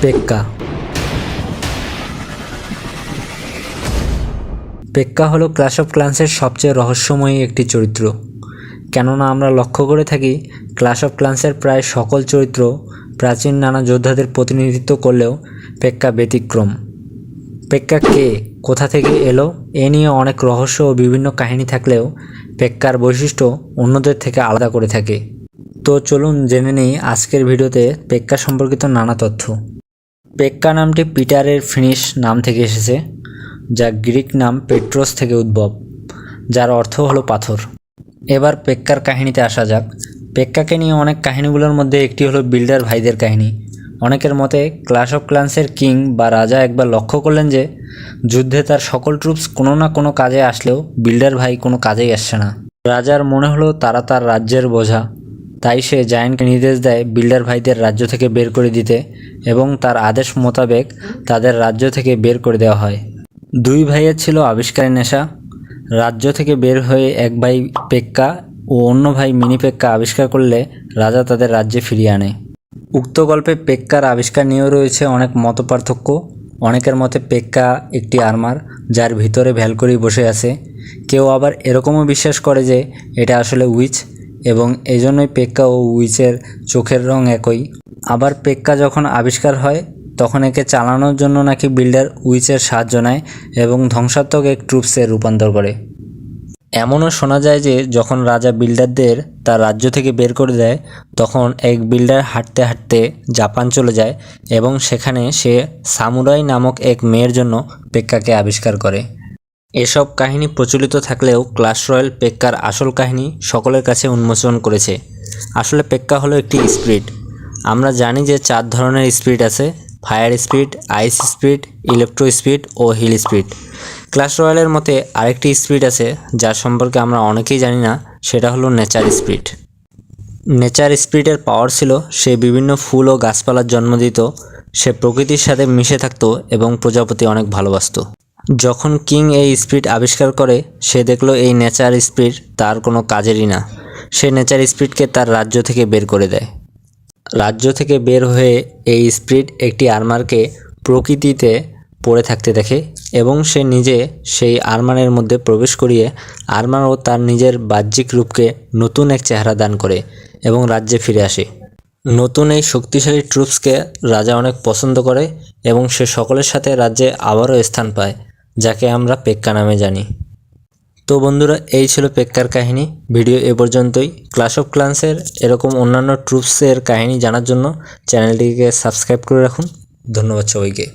Pekka Pekka হলো clash of ক্ল্যান্সের সবচেয়ে রহস্যময়ী একটি চরিত্র। কেননা আমরা লক্ষ্য করে থাকি ক্ল্যাশ অফ ক্ল্যান্সের প্রায় সকল চরিত্র প্রাচীন নানা যোদ্ধাদের প্রতিনিধিত্ব করলেও পেক্কা ব্যতিক্রম। পেক্কা কে, কোথা থেকে এলো, এ নিয়ে অনেক রহস্য ও বিভিন্ন কাহিনী থাকলেও পেক্কার বৈশিষ্ট্য অন্যদের থেকে আলাদা করে থাকে। তো চলুন জেনে নিই আজকের ভিডিওতে পেক্কা সম্পর্কিত নানা তথ্য। পেক্কা নামটি পিটারের ফিনিশ নাম থেকে এসেছে, যা গ্রিক নাম পেট্রোস থেকে উদ্ভব, যার অর্থ হলো পাথর। এবার পেক্কার কাহিনীতে আসা যাক। পেক্কাকে নিয়ে অনেক কাহিনীগুলোর মধ্যে একটি হলো বিল্ডার ভাইদের কাহিনী। অনেকের মতে ক্ল্যাশ অফ ক্ল্যান্সের কিং বা রাজা একবার লক্ষ্য করলেন যে যুদ্ধে তার সকল ট্রুপস কোনো না কোনো কাজে আসলেও বিল্ডার ভাই কোনো কাজেই আসছে না। রাজার মনে হলো তারা তার রাজ্যের বোঝা, তাই সে জায়ান্টকে নির্দেশ দেয় বিল্ডার ভাইদের রাজ্য থেকে বের করে দিতে এবং তার আদেশ মোতাবেক তাদের রাজ্য থেকে বের করে দেওয়া হয়। দুই ভাইয়ের ছিল আবিষ্কারের নেশা। রাজ্য থেকে বের হয়ে এক ভাই পেক্কা ও অন্য ভাই মিনি পেক্কা আবিষ্কার করলে রাজা তাদের রাজ্যে ফিরিয়ে আনে। উক্ত গল্পে পেক্কার আবিষ্কার নিয়েও রয়েছে অনেক মতপার্থক্য। অনেকের মতে পেক্কা একটি আর্মার যার ভিতরে ভ্যালকরি বসে আছে। কেউ আবার এরকমও বিশ্বাস করে যে এটা আসলে উইচ এবং এজন্যই পেক্কা ও উইচের চোখের রং একই। আবার পেক্কা যখন আবিষ্কার হয় তখন একে চালানোর জন্য নাকি বিল্ডার উইচের সাহায্য নেয় এবং ধ্বংসাত্মক এক ট্রুপসে রূপান্তর করে। এমনও শোনা যায় যে যখন রাজা বিল্ডারদের তার রাজ্য থেকে বের করে দেয় তখন এক বিল্ডার হাঁটতে হাঁটতে জাপান চলে যায় এবং সেখানে সে সামুরাই নামক এক মেয়ের জন্য পেক্কাকে আবিষ্কার করে। এসব কাহিনী প্রচলিত থাকলেও ক্ল্যাশ রয়্যাল পেক্কার আসল কাহিনী সকলের কাছে উন্মোচন করেছে। আসলে পেক্কা হলো একটি স্পিরিট। আমরা জানি যে 4 ধরনের স্পিরিট আছে: ফায়ার স্পিরিট, আইস স্পিরিট, ইলেকট্রো স্পিরিট ও হিল স্পিরিট। ক্ল্যাশ রয়্যালের মতে আরেকটি স্পিরিট আছে যার সম্পর্কে আমরা অনেকেই জানি না, সেটা হলো নেচার স্পিরিট। নেচার স্পিরিটের পাওয়ার ছিল সে বিভিন্ন ফুল ও গাছপালার জন্ম দিত। সে প্রকৃতির সাথে মিশে থাকতো এবং প্রজাপতি অনেক ভালোবাসত। যখন কিং এই স্পিরিট আবিষ্কার করে সে দেখলো এই নেচার স্পিরিট তার কোনো কাজেরই না। সে নেচার স্পিরিটকে তার রাজ্য থেকে বের করে দেয়। রাজ্য থেকে বের হয়ে এই স্পিরিট একটি আর্মারকে প্রকৃতিতে পড়ে থাকতে দেখে এবং সে নিজে সেই আর্মারের মধ্যে প্রবেশ করিয়ে আর্মারও তার নিজের বাহ্যিক রূপকে নতুন এক চেহারা দান করে এবং রাজ্যে ফিরে আসে। নতুন এই শক্তিশালী ট্রুপসকে রাজা অনেক পছন্দ করে এবং সে সকলের সাথে রাজ্যে আবারও স্থান পায়, যাকে আমরা পেক্কা নামে জানি। তো বন্ধুরা, এই ছিল পেক্কার কাহিনী। ভিডিও এ পর্যন্তই। ক্ল্যাশ অফ ক্ল্যান্সের এরকম অন্যান্য ট্রুপসের কাহিনী জানার জন্য চ্যানেলটিকে সাবস্ক্রাইব করে রাখুন। ধন্যবাদ সবাইকে।